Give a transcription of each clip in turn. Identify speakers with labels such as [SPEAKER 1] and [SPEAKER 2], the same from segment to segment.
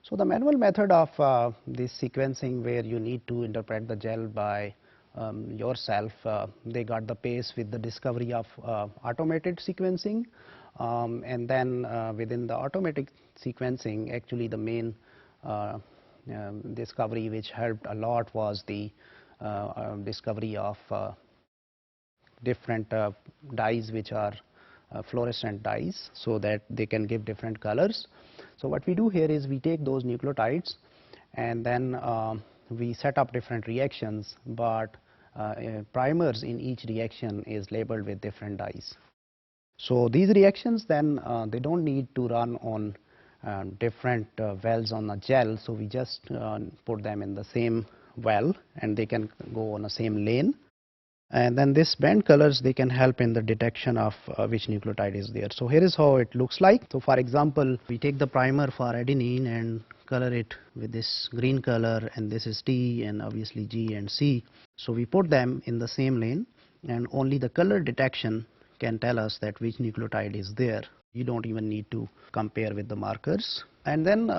[SPEAKER 1] So the manual method of this sequencing, where you need to interpret the gel by yourself, they got the pace with the discovery of automated sequencing, and then within the automatic sequencing, actually the main discovery which helped a lot was the discovery of different dyes which are fluorescent dyes, so that they can give different colors. So what we do here is we take those nucleotides and then we set up different reactions, but primers in each reaction is labeled with different dyes. So these reactions then they don't need to run on different wells on a gel, so we just put them in the same well and they can go on the same lane. And then this band colors, they can help in the detection of which nucleotide is there. So here is how it looks like. So for example, we take the primer for adenine and color it with this green color, and this is T and obviously G and C. So we put them in the same lane, and only the color detection can tell us that which nucleotide is there. You don't even need to compare with the markers. And then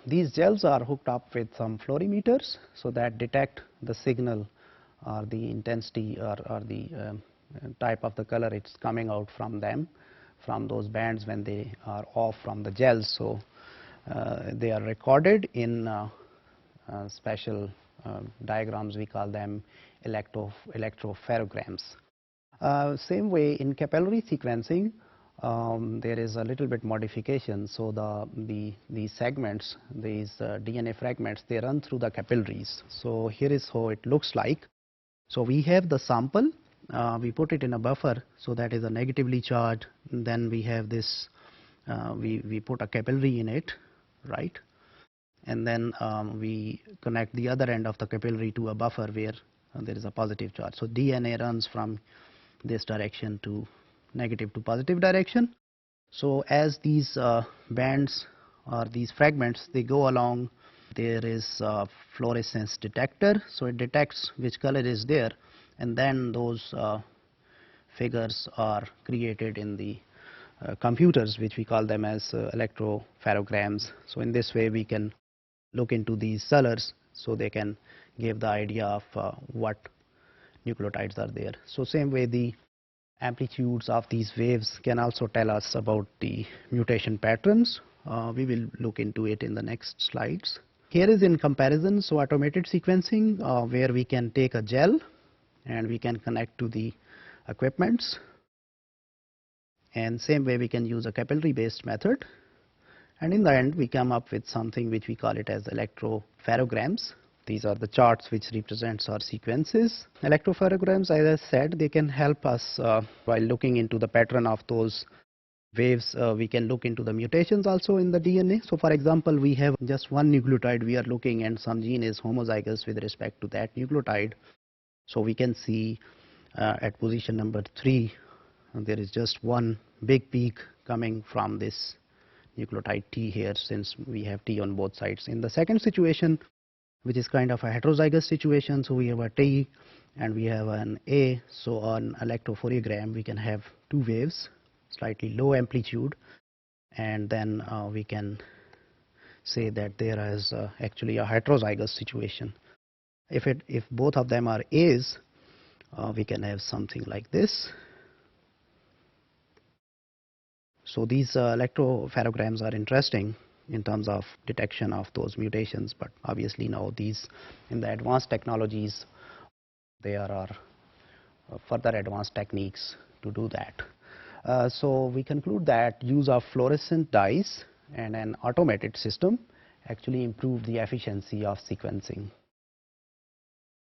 [SPEAKER 1] these gels are hooked up with some fluorimeters, so that detect the signal or the intensity or the type of the color it's coming out from them, from those bands when they are off from the gels. So they are recorded in special diagrams. We call them electropherograms. Same way in capillary sequencing, there is a little bit modification. So these segments, these DNA fragments, they run through the capillaries. So here is how it looks like. So we have the sample, we put it in a buffer, so that is a negatively charged. Then we have this, we put a capillary in it, right? And then we connect the other end of the capillary to a buffer where there is a positive charge. So DNA runs from this direction to negative to positive direction. So as these bands or these fragments, they go along, there is a fluorescence detector, so it detects which color is there, and then those figures are created in the computers, which we call them as electropherograms. So in this way we can look into these colors, so they can give the idea of what nucleotides are there. So same way the amplitudes of these waves can also tell us about the mutation patterns. We will look into it in the next slides. Here is in comparison, so automated sequencing, where we can take a gel and we can connect to the equipments, and same way we can use a capillary based method, and in the end we come up with something which we call it as electropherograms. These are the charts which represents our sequences. Electropherograms, as I said, they can help us while looking into the pattern of those waves. We can look into the mutations also in the DNA. So for example, we have just one nucleotide we are looking, and some gene is homozygous with respect to that nucleotide. So we can see at position number 3, there is just one big peak coming from this nucleotide T here, since we have T on both sides. In the second situation, which is kind of a heterozygous situation, so we have a T and we have an A. So on electrophoreogram we can have two waves, slightly low amplitude, and then we can say that there is actually a heterozygous situation. If both of them are A's, we can have something like this. So these electropherograms are interesting in terms of detection of those mutations, but obviously now these, in the advanced technologies, there are further advanced techniques to do that. So we conclude that use of fluorescent dyes and an automated system actually improve the efficiency of sequencing.